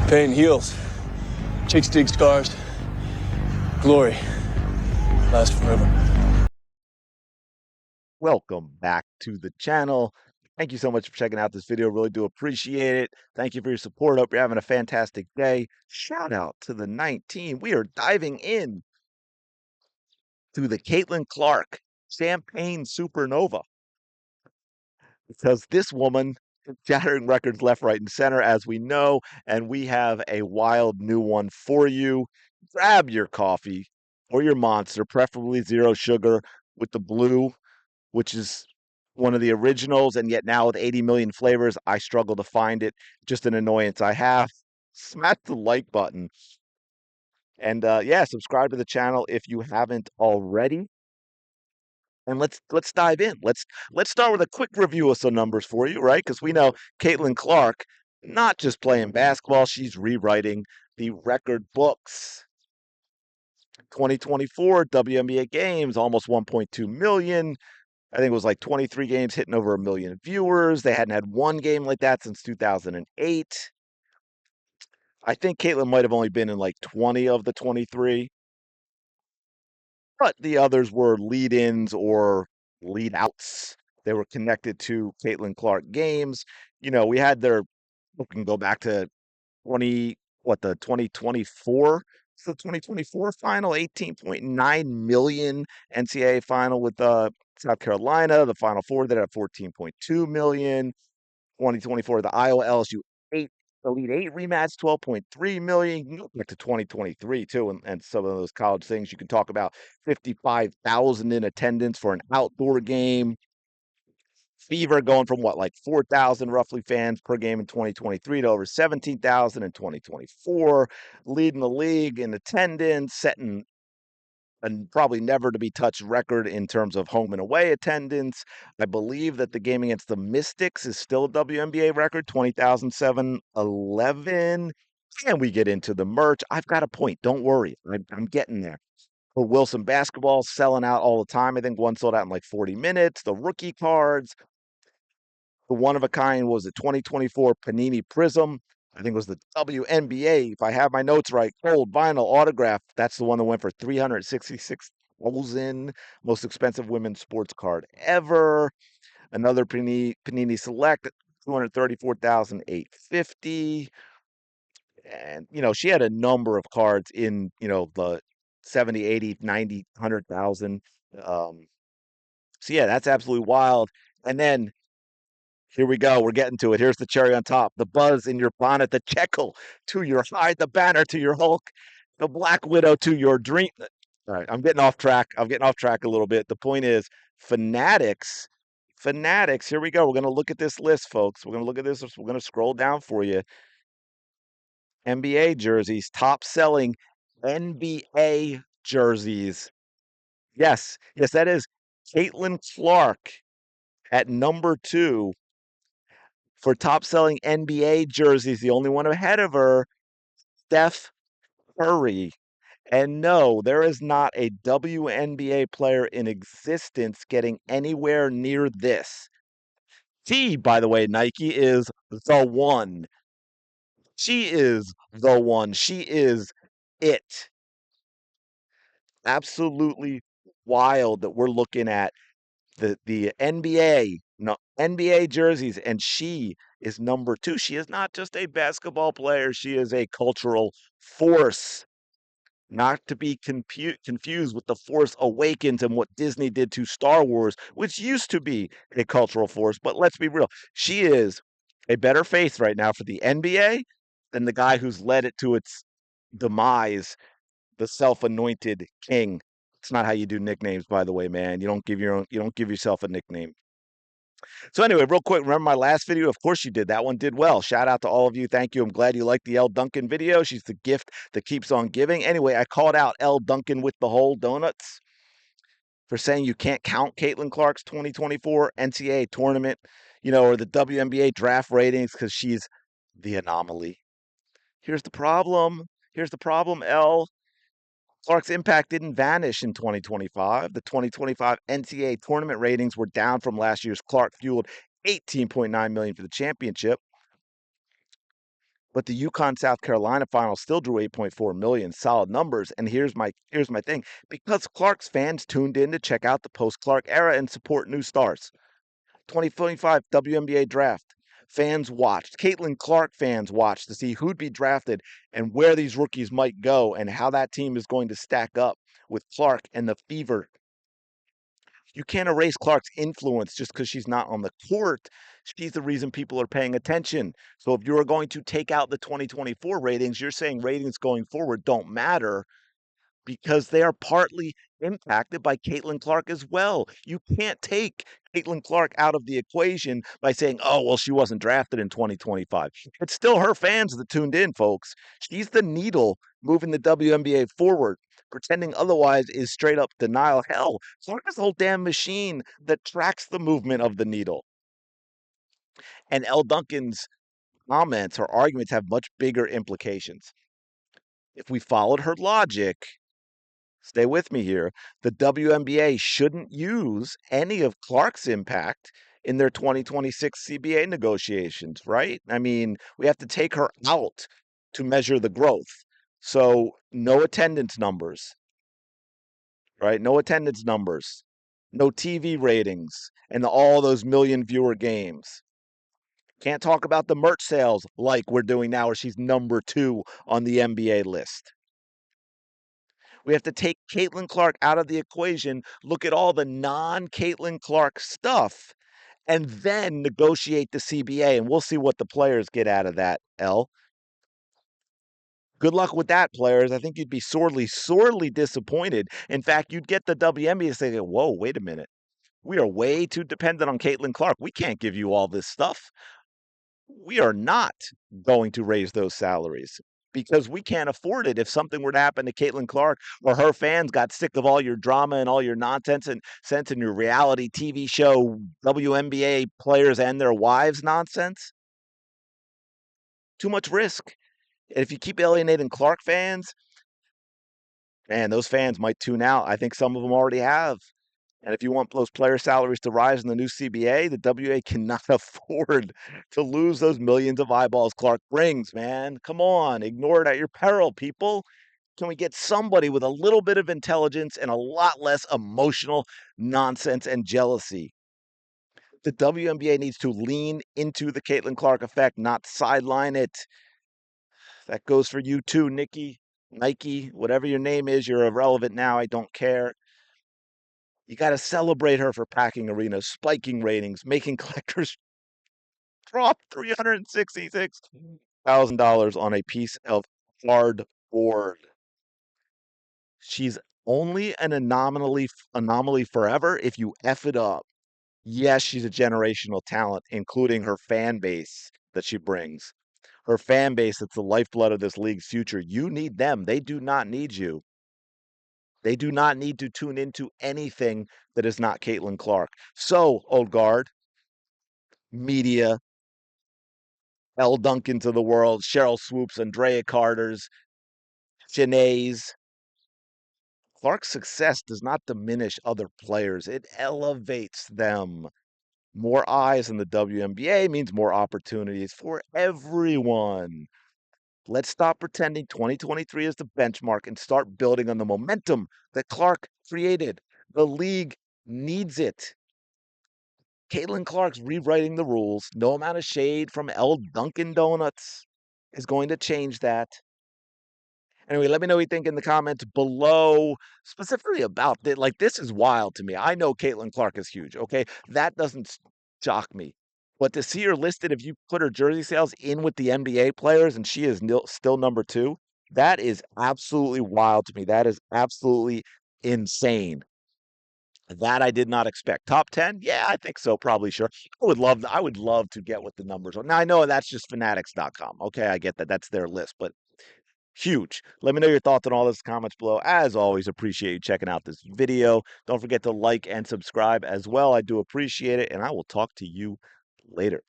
Pain heals. Chicks dig scars. Glory lasts forever. Welcome back to the channel. Thank you so much for checking out this video. Really do appreciate it. Thank you for your support. Hope you're having a fantastic day. Shout out to the 19. We are diving in to the Caitlin Clark Champagne Supernova because this woman is shattering records left, right, and center, as we know, and we have a wild new one for you. Grab your coffee or your monster, preferably zero sugar with the blue, which is one of the originals, and yet now with 80 million flavors, I struggle to find it. Just an annoyance I have. Smash the like button. And yeah, subscribe to the channel if you haven't already. And let's dive in. Let's start with a quick review of some numbers for you, right? Because we know Caitlin Clark, not just playing basketball, she's rewriting the record books. 2024 WNBA games, almost 1.2 million. I think it was like 23 games hitting over 1 million viewers. They hadn't had one game like that since 2008. I think Caitlin might have only been in like 20 of the 23, but the others were lead-ins or lead-outs. They were connected to Caitlin Clark games. You know, we can go back to 2024. So 2024 final, 18.9 million NCAA final with South Carolina. The Final Four that had 14.2 million. 2024, the Iowa LSU eight Elite Eight rematch, 12.3 million. You can go back to 2023 too, and some of those college things. You can talk about 55,000 in attendance for an outdoor game. Fever going from what, like 4,000 roughly fans per game in 2023 to over 17,000 in 2024, leading the league in attendance, setting a probably never to be touched record in terms of home and away attendance. I believe that the game against the Mystics is still a WNBA record, 20,711. And we get into the merch. I've got a point. Don't worry. I'm getting there. For Wilson basketball, selling out all the time. I think one sold out in like 40 minutes. The rookie cards, the one of a kind was the 2024 Panini Prism. I think it was the WNBA. If I have my notes right, gold vinyl autograph. That's the one that went for 366,000. Most expensive women's sports card ever. Another Panini Select, 234,850. And you know, she had a number of cards in, you know, the 70, 80, 90, 100,000. So yeah, that's absolutely wild. And then here we go. We're getting to it. Here's the cherry on top. The buzz in your bonnet, the Jekyll to your hide, the banner to your Hulk, the Black Widow to your dream. All right, I'm getting off track. I'm getting off track a little bit. The point is, Fanatics, Fanatics. Here we go. We're going to look at this list, folks. We're going to look at this. We're going to scroll down for you. NBA jerseys, top selling NBA jerseys. Yes, yes, that is Caitlin Clark at number 2 for top selling NBA jerseys, the only one ahead of her, Steph Curry. And no, there is not a WNBA player in existence getting anywhere near this. She, by the way, Nike is the one. She is the one. She is it. Absolutely wild that we're looking at the NBA, no, NBA jerseys, and she is number 2. She is not just a basketball player, she is a cultural force, not to be confused with the Force Awakens and what Disney did to Star Wars, which used to be a cultural force. But let's be real, she is a better face right now for the NBA than the guy who's led it to its demise, the self-anointed king. It's not how you do nicknames, by the way, man. You don't give yourself a nickname. So anyway, real quick, remember my last video? Of course you did. That one did well. Shout out to all of you. Thank you. I'm glad you liked the Elle Duncan video. She's the gift that keeps on giving. Anyway, I called out Elle Duncan with the whole donuts for saying you can't count Caitlin Clark's 2024 NCAA tournament, you know, or the WNBA draft ratings because she's the anomaly. Here's the problem. Here's the problem, Elle. Clark's impact didn't vanish in 2025. The 2025 NCAA tournament ratings were down from last year's Clark fueled 18.9 million for the championship. But the UConn South Carolina final still drew 8.4 million, solid numbers. And here's my thing. Because Clark's fans tuned in to check out the post-Clark era and support new stars. 2025 WNBA draft. Fans watched. Caitlin Clark fans watched to see who'd be drafted and where these rookies might go and how that team is going to stack up with Clark and the Fever. You can't erase Clark's influence just because she's not on the court. She's the reason people are paying attention. So if you're going to take out the 2024 ratings, you're saying ratings going forward don't matter because they are partly impacted by Caitlin Clark as well. You can't take Caitlin Clark out of the equation by saying, oh, well, she wasn't drafted in 2025. It's still her fans that tuned in, folks. She's the needle moving the WNBA forward. Pretending otherwise is straight up denial. Hell, Clark is the whole damn machine that tracks the movement of the needle. And Elle Duncan's comments or arguments have much bigger implications. If we followed her logic, stay with me here, the WNBA shouldn't use any of Clark's impact in their 2026 CBA negotiations, right? I mean, we have to take her out to measure the growth. So, no attendance numbers, right? No attendance numbers, no TV ratings, and all those million viewer games. Can't talk about the merch sales like we're doing now, where she's number 2 on the NBA list. We have to take Caitlin Clark out of the equation, look at all the non-Caitlin Clark stuff, and then negotiate the CBA, and we'll see what the players get out of that, Elle. Good luck with that, players. I think you'd be sorely, sorely disappointed. In fact, you'd get the WNBA saying, whoa, wait a minute. We are way too dependent on Caitlin Clark. We can't give you all this stuff. We are not going to raise those salaries because we can't afford it. If something were to happen to Caitlin Clark or her fans got sick of all your drama and all your nonsense and sense in your reality TV show, WNBA players and their wives nonsense, too much risk. And if you keep alienating Clark fans, man, those fans might tune out. I think some of them already have. And if you want those player salaries to rise in the new CBA, the WA cannot afford to lose those millions of eyeballs Clark brings, man. Come on, ignore it at your peril, people. Can we get somebody with a little bit of intelligence and a lot less emotional nonsense and jealousy? The WNBA needs to lean into the Caitlin Clark effect, not sideline it. That goes for you too, Nikki, Nike, whatever your name is. You're irrelevant now. I don't care. You got to celebrate her for packing arenas, spiking ratings, making collectors drop $366,000 on a piece of cardboard. She's only an anomaly forever if you F it up. Yes, she's a generational talent, including her fan base that she brings. Her fan base that's the lifeblood of this league's future. You need them. They do not need you. They do not need to tune into anything that is not Caitlin Clark. So, old guard, media, Elle Duncans of the world, Cheryl Swoops, Andrea Carters, Janae's. Clark's success does not diminish other players. It elevates them. More eyes in the WNBA means more opportunities for everyone. Let's stop pretending 2023 is the benchmark and start building on the momentum that Clark created. The league needs it. Caitlin Clark's rewriting the rules. No amount of shade from Elle Dunkin' Donuts is going to change that. Anyway, let me know what you think in the comments below, specifically about this. Like, this is wild to me. I know Caitlin Clark is huge, okay? That doesn't shock me. But to see her listed, if you put her jersey sales in with the NBA players and she is still number 2, that is absolutely wild to me. That is absolutely insane. That I did not expect. Top 10? Yeah, I think so, probably, sure. I would love to get what the numbers are. Now I know that's just fanatics.com. Okay, I get that. That's their list, but huge. Let me know your thoughts on all this comments below. As always, appreciate you checking out this video. Don't forget to like and subscribe as well. I do appreciate it, and I will talk to you later.